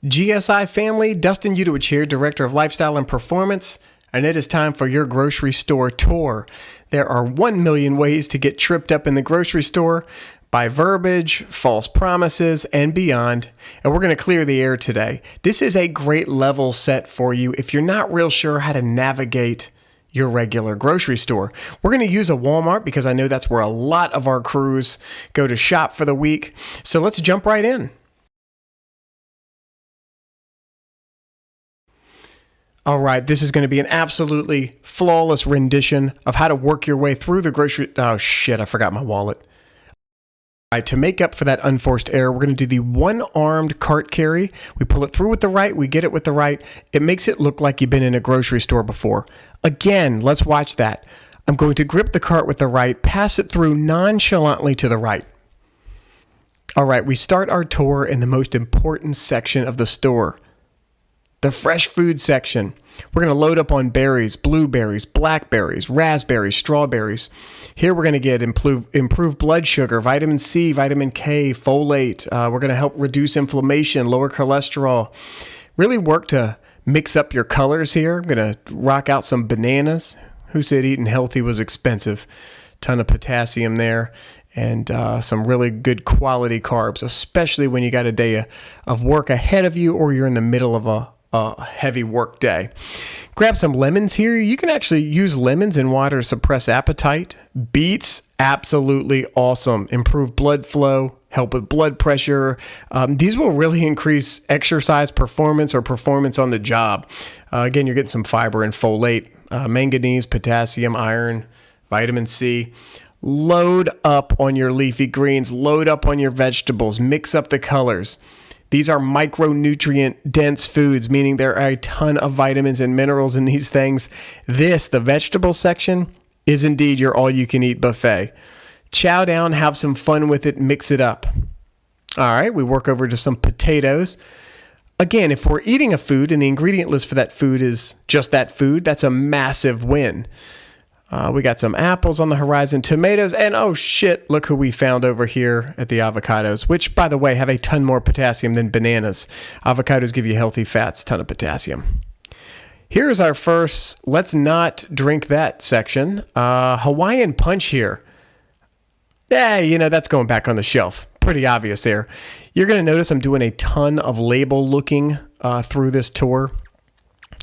GSI family, Dustin Udowich here, Director of Lifestyle and Performance, and it is time for your grocery store tour. There are 1 million ways to get tripped up in the grocery store by verbiage, false promises, and beyond, and we're going to clear the air today. This is a great level set for you if you're not real sure how to navigate your regular grocery store. We're going to use a Walmart because I know that's where a lot of our crews go to shop for the week, so let's jump right in. All right, this is going to be an absolutely flawless rendition of how to work your way through the grocery... Oh, shit, I forgot my wallet. All right, to make up for that unforced error, we're going to do the one-armed cart carry. We pull it through with the right, we get it with the right. It makes it look like you've been in a grocery store before. Again, let's watch that. I'm going to grip the cart with the right, pass it through nonchalantly to the right. All right, we start our tour in the most important section of the store. The fresh food section. We're going to load up on berries, blueberries, blackberries, raspberries, strawberries. Here we're going to get improved blood sugar, vitamin C, vitamin K, folate. We're going to help reduce inflammation, lower cholesterol. Really work to mix up your colors here. I'm going to rock out some bananas. Who said eating healthy was expensive? Ton of potassium there. And some really good quality carbs, especially when you got a day of work ahead of you or you're in the middle of a heavy work day. Grab some lemons here. You can actually use lemons in water to suppress appetite. Beets, absolutely awesome. Improve blood flow, help with blood pressure. These will really increase exercise performance or performance on the job. Again, you're getting some fiber and folate, manganese, potassium, iron, vitamin C. Load up on your leafy greens. Load up on your vegetables. Mix up the colors. These are micronutrient-dense foods, meaning there are a ton of vitamins and minerals in these things. This, the vegetable section, is indeed your all-you-can-eat buffet. Chow down, have some fun with it, mix it up. All right, we work over to some potatoes. Again, if we're eating a food and the ingredient list for that food is just that food, that's a massive win. We got some apples on the horizon, tomatoes, and oh shit, look who we found over here at the avocados, which, by the way, have a ton more potassium than bananas. Avocados give you healthy fats, ton of potassium. Here's our first, let's not drink that section. Hawaiian Punch here. Yeah, that's going back on the shelf. Pretty obvious there. You're going to notice I'm doing a ton of label looking through this tour.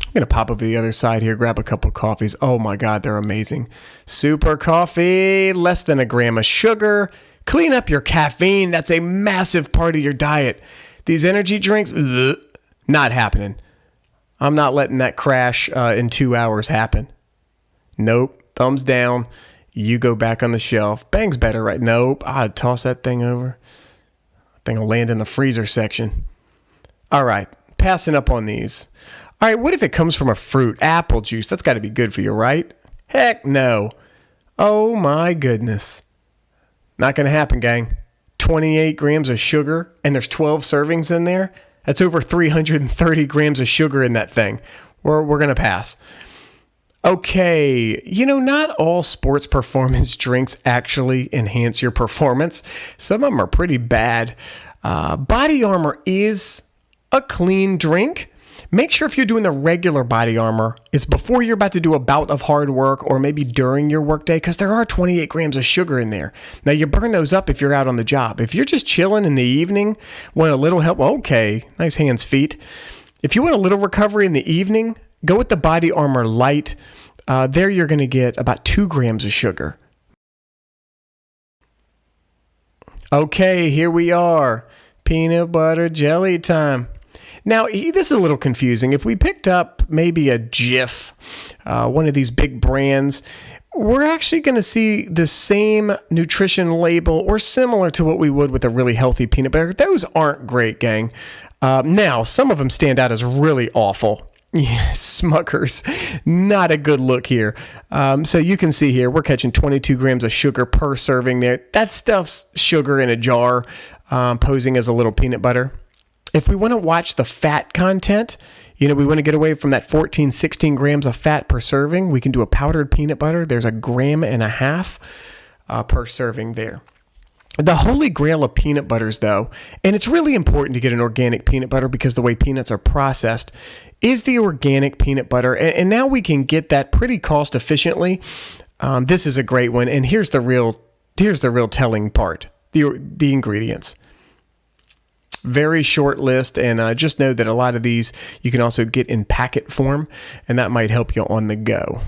I'm going to pop over the other side here, grab a couple coffees. Oh my God, they're amazing. Super coffee, less than a gram of sugar. Clean up your caffeine. That's a massive part of your diet. These energy drinks, not happening. I'm not letting that crash in 2 hours happen. Nope, thumbs down. You go back on the shelf. Bang's better, right? Nope, I'd toss that thing over. That thing will land in the freezer section. All right, passing up on these. All right, what if it comes from a fruit? Apple juice, that's got to be good for you, right? Heck no. Oh my goodness. Not going to happen, gang. 28 grams of sugar, and there's 12 servings in there. That's over 330 grams of sugar in that thing. We're going to pass. Okay, not all sports performance drinks actually enhance your performance. Some of them are pretty bad. Body Armor is a clean drink. Make sure if you're doing the regular Body Armor, it's before you're about to do a bout of hard work or maybe during your workday, because there are 28 grams of sugar in there. Now, you burn those up if you're out on the job. If you're just chilling in the evening, want a little help, okay, nice hands, feet. If you want a little recovery in the evening, go with the Body Armor Light. There you're going to get about 2 grams of sugar. Okay, here we are. Peanut butter jelly time. Now, this is a little confusing. If we picked up maybe a Jif, one of these big brands, we're actually going to see the same nutrition label or similar to what we would with a really healthy peanut butter. Those aren't great, gang. Now, some of them stand out as really awful. Yeah, Smuckers, not a good look here. So you can see here, we're catching 22 grams of sugar per serving there. That stuff's sugar in a jar, posing as a little peanut butter. If we want to watch the fat content, we want to get away from that 14, 16 grams of fat per serving. We can do a powdered peanut butter. There's 1.5 grams per serving there. The holy grail of peanut butters, though, and it's really important to get an organic peanut butter because the way peanuts are processed, is the organic peanut butter. And now we can get that pretty cost efficiently. This is a great one. And here's the real telling part, the ingredients. Very short list, and just know that a lot of these you can also get in packet form, and that might help you on the go.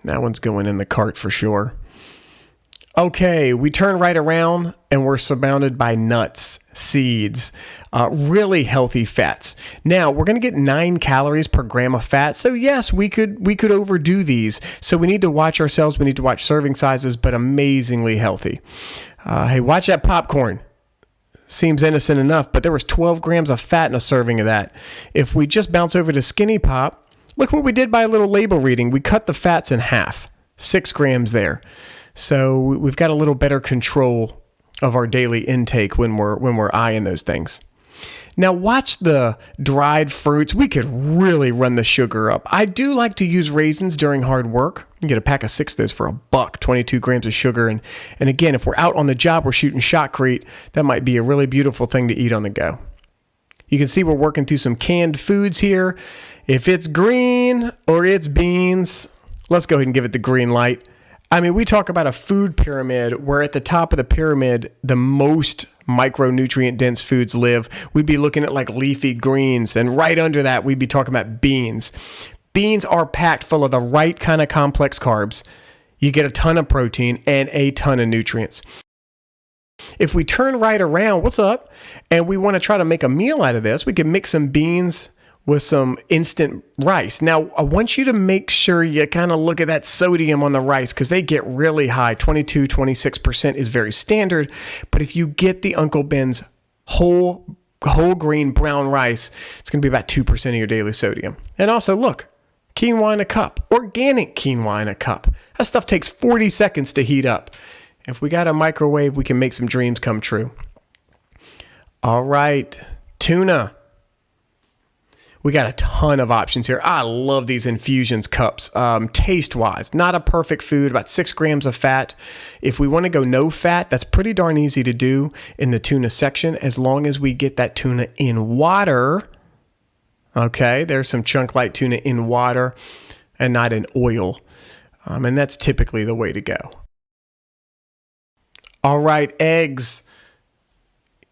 That one's going in the cart for sure. Okay, we turn right around and we're surrounded by nuts, seeds, really healthy fats. Now, we're going to get 9 calories per gram of fat. So yes, we could overdo these. So we need to watch ourselves. We need to watch serving sizes, but amazingly healthy. Hey, watch that popcorn. Seems innocent enough, but there was 12 grams of fat in a serving of that. If we just bounce over to Skinny Pop, look what we did by a little label reading. We cut the fats in half, 6 grams there. So we've got a little better control of our daily intake when we're eyeing those things. Now watch the dried fruits. We could really run the sugar up. I do like to use raisins during hard work. You get a pack of 6 of those for $1, 22 grams of sugar. And again, if we're out on the job, we're shooting shotcrete, that might be a really beautiful thing to eat on the go. You can see we're working through some canned foods here. If it's green or it's beans, let's go ahead and give it the green light. I mean, we talk about a food pyramid where at the top of the pyramid, the most micronutrient dense foods live. We'd be looking at like leafy greens, and right under that, we'd be talking about beans. Beans are packed full of the right kind of complex carbs. You get a ton of protein and a ton of nutrients. If we turn right around, what's up? And we want to try to make a meal out of this, we can mix some beans with some instant rice. Now, I want you to make sure you kind of look at that sodium on the rice because they get really high. 22, 26% is very standard. But if you get the Uncle Ben's whole grain brown rice, it's going to be about 2% of your daily sodium. And also, look, quinoa in a cup, organic quinoa in a cup. That stuff takes 40 seconds to heat up. If we got a microwave, we can make some dreams come true. All right, tuna. We got a ton of options here. I love these infusions cups. Taste-wise, not a perfect food, about 6 grams of fat. If we want to go no fat, that's pretty darn easy to do in the tuna section as long as we get that tuna in water. Okay, there's some chunk light tuna in water and not in oil. And that's typically the way to go. All right, eggs.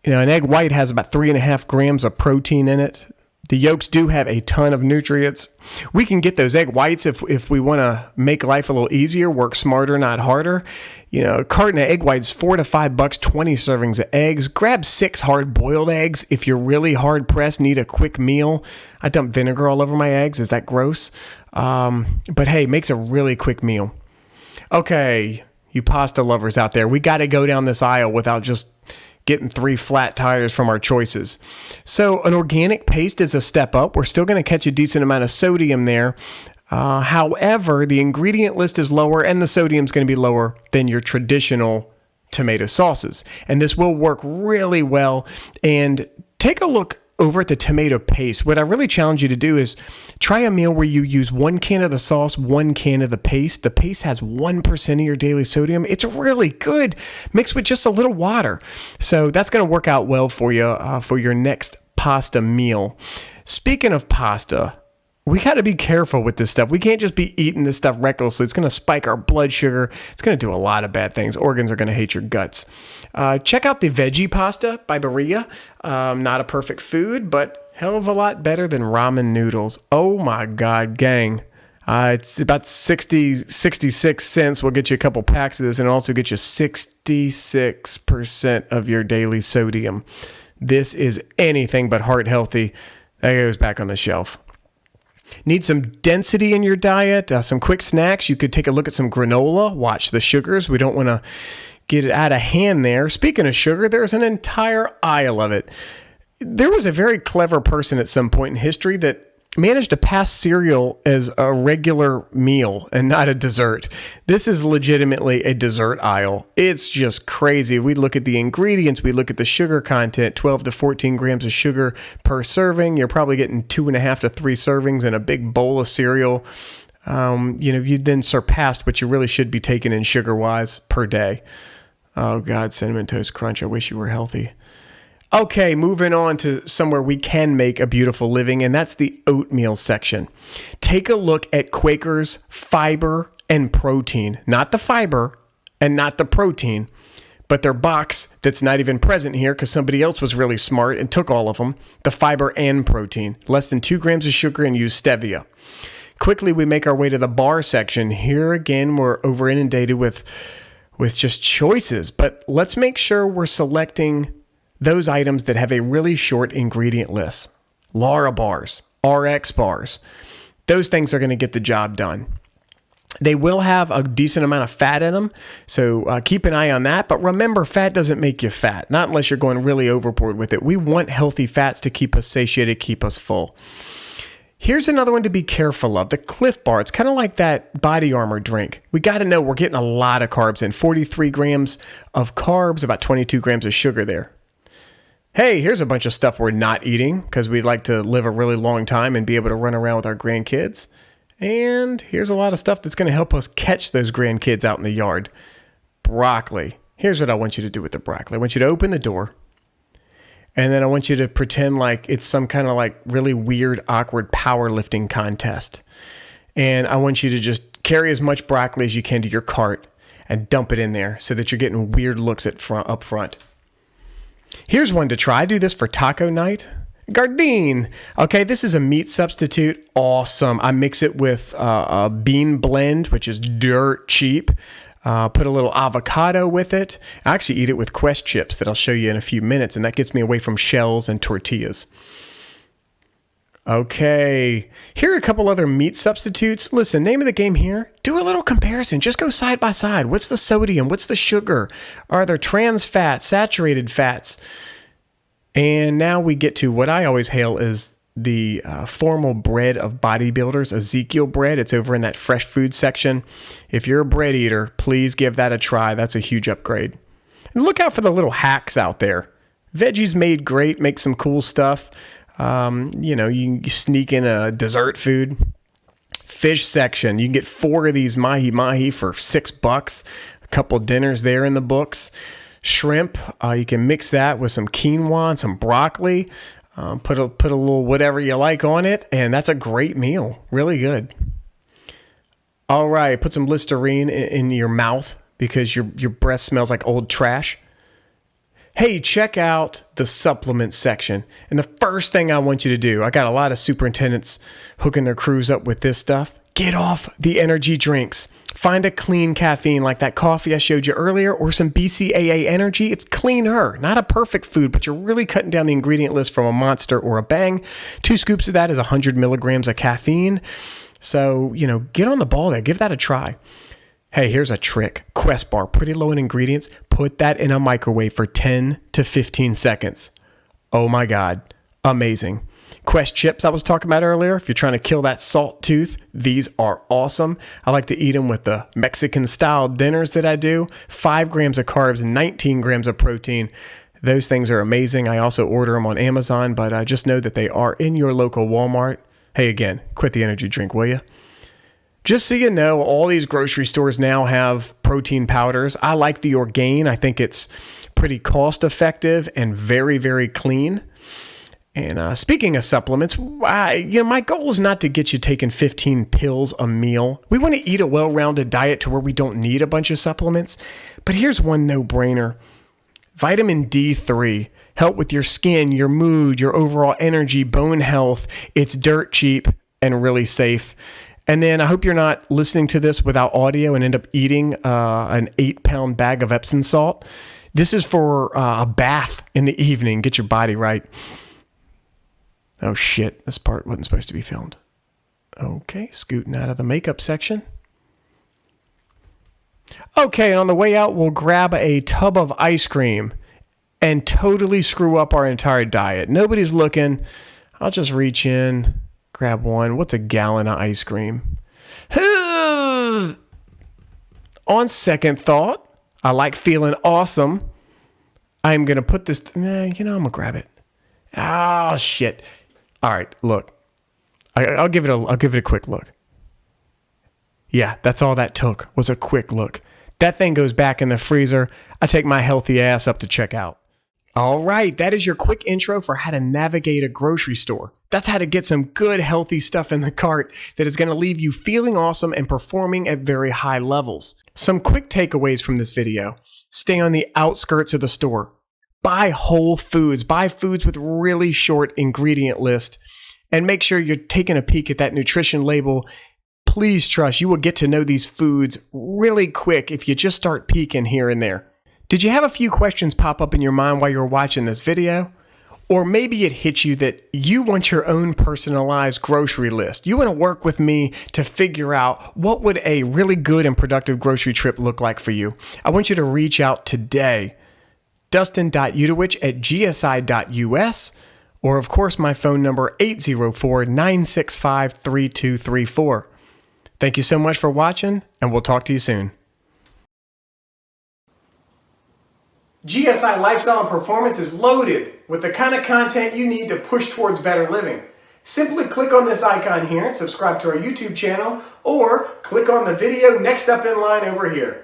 You know, an egg white has about 3.5 grams of protein in it. The yolks do have a ton of nutrients. We can get those egg whites if we want to make life a little easier, work smarter, not harder. You know, a carton of egg whites, $4 to $5, 20 servings of eggs. Grab 6 hard-boiled eggs. If you're really hard-pressed, need a quick meal. I dump vinegar all over my eggs. Is that gross? But hey, makes a really quick meal. Okay, you pasta lovers out there, we got to go down this aisle without just getting 3 flat tires from our choices. So an organic paste is a step up. We're still going to catch a decent amount of sodium there. However, the ingredient list is lower and the sodium is going to be lower than your traditional tomato sauces. And this will work really well. And take a look over at the tomato paste. What I really challenge you to do is try a meal where you use 1 can of the sauce, 1 can of the paste. The paste has 1% of your daily sodium. It's really good mixed with just a little water. So that's going to work out well for you for your next pasta meal. Speaking of pasta, we got to be careful with this stuff. We can't just be eating this stuff recklessly. It's going to spike our blood sugar. It's going to do a lot of bad things. Organs are going to hate your guts. Check out the veggie pasta by Berea. Not a perfect food, but hell of a lot better than ramen noodles. Oh my God, gang. It's about 66 cents. We'll get you a couple packs of this and also get you 66% of your daily sodium. This is anything but heart healthy. That goes back on the shelf. Need some density in your diet, some quick snacks. You could take a look at some granola. Watch the sugars. We don't want to get it out of hand there. Speaking of sugar, there's an entire aisle of it. There was a very clever person at some point in history that managed to pass cereal as a regular meal and not a dessert. This is legitimately a dessert aisle. It's just crazy. We look at the ingredients, we look at the sugar content, 12 to 14 grams of sugar per serving. You're probably getting 2.5 to 3 servings in a big bowl of cereal. You've then surpassed what you really should be taking in sugar-wise per day. Oh, God, Cinnamon Toast Crunch, I wish you were healthy. Okay, moving on to somewhere we can make a beautiful living, and that's the oatmeal section. Take a look at Quaker's fiber and protein. Not the fiber and not the protein, but their box that's not even present here because somebody else was really smart and took all of them. The fiber and protein. Less than 2 grams of sugar and use stevia. Quickly, we make our way to the bar section. Here again, we're over inundated with just choices, but let's make sure we're selecting those items that have a really short ingredient list. Lara bars, RX bars. Those things are going to get the job done. They will have a decent amount of fat in them, so keep an eye on that. But remember, fat doesn't make you fat, not unless you're going really overboard with it. We want healthy fats to keep us satiated, keep us full. Here's another one to be careful of, the Cliff Bar. It's kind of like that Body Armor drink. We got to know we're getting a lot of carbs in. 43 grams of carbs, about 22 grams of sugar there. Hey, here's a bunch of stuff we're not eating because we'd like to live a really long time and be able to run around with our grandkids. And here's a lot of stuff that's going to help us catch those grandkids out in the yard. Broccoli. Here's what I want you to do with the broccoli. I want you to open the door. And then I want you to pretend like it's some kind of like really weird, awkward powerlifting contest. And I want you to just carry as much broccoli as you can to your cart and dump it in there so that you're getting weird looks up front. Here's one to try. Do this for taco night. Gardein. Okay, this is a meat substitute. Awesome. I mix it with a bean blend, which is dirt cheap. Put a little avocado with it. I actually eat it with Quest chips that I'll show you in a few minutes, and that gets me away from shells and tortillas. Okay, here are a couple other meat substitutes. Listen, name of the game here, do a little comparison. Just go side by side. What's the sodium? What's the sugar? Are there trans fats, saturated fats? And now we get to what I always hail as the formal bread of bodybuilders, Ezekiel bread. It's over in that fresh food section. If you're a bread eater, please give that a try. That's a huge upgrade. And look out for the little hacks out there. Veggies Made Great, make some cool stuff. You can sneak in a dessert food. Fish section, you can get 4 of these mahi-mahi for $6. A couple dinners there in the books. Shrimp, you can mix that with some quinoa and some broccoli. Put a little whatever you like on it, and that's a great meal. Really good. All right, put some Listerine in your mouth because your breath smells like old trash. Hey, check out the supplement section. And the first thing I want you to do, I got a lot of superintendents hooking their crews up with this stuff. Get off the energy drinks. Find a clean caffeine like that coffee I showed you earlier or some BCAA energy. It's cleaner, not a perfect food, but you're really cutting down the ingredient list from a Monster or a Bang. 2 scoops of that is 100 milligrams of caffeine. So, get on the ball there. Give that a try. Hey, here's a trick. Quest Bar, pretty low in ingredients. Put that in a microwave for 10 to 15 seconds. Oh my God. Amazing. Quest chips I was talking about earlier. If you're trying to kill that salt tooth, these are awesome. I like to eat them with the Mexican style dinners that I do. 5 grams of carbs, 19 grams of protein. Those things are amazing. I also order them on Amazon, but just know that they are in your local Walmart. Hey, again, quit the energy drink, will you? Just so you know, all these grocery stores now have protein powders. I like the Orgain. I think it's pretty cost effective and very, very clean. And speaking of supplements, my goal is not to get you taking 15 pills a meal. We want to eat a well-rounded diet to where we don't need a bunch of supplements. But here's one no-brainer. Vitamin D3. Help with your skin, your mood, your overall energy, bone health. It's dirt cheap and really safe. And then I hope you're not listening to this without audio and end up eating an 8-pound bag of Epsom salt. This is for a bath in the evening. Get your body right. Oh shit, this part wasn't supposed to be filmed. Okay, scooting out of the makeup section. Okay, and on the way out, we'll grab a tub of ice cream and totally screw up our entire diet. Nobody's looking. I'll just reach in, grab one. What's a gallon of ice cream? On second thought, I like feeling awesome. I'm going to put this, I'm going to grab it. Oh, shit. All right, look. I'll give it a quick look. Yeah, that's all that took, was a quick look. That thing goes back in the freezer. I take my healthy ass up to check out. All right, that is your quick intro for how to navigate a grocery store. That's how to get some good, healthy stuff in the cart that is going to leave you feeling awesome and performing at very high levels. Some quick takeaways from this video. Stay on the outskirts of the store. Buy whole foods. Buy foods with really short ingredient list. And make sure you're taking a peek at that nutrition label. Please trust you will get to know these foods really quick if you just start peeking here and there. Did you have a few questions pop up in your mind while you were watching this video? Or maybe it hit you that you want your own personalized grocery list. You want to work with me to figure out what would a really good and productive grocery trip look like for you. I want you to reach out today. Dustin.Udowich@gsi.us, or of course my phone number 804-965-3234. Thank you so much for watching, and we'll talk to you soon. GSI Lifestyle and Performance is loaded with the kind of content you need to push towards better living. Simply click on this icon here and subscribe to our YouTube channel, or click on the video next up in line over here.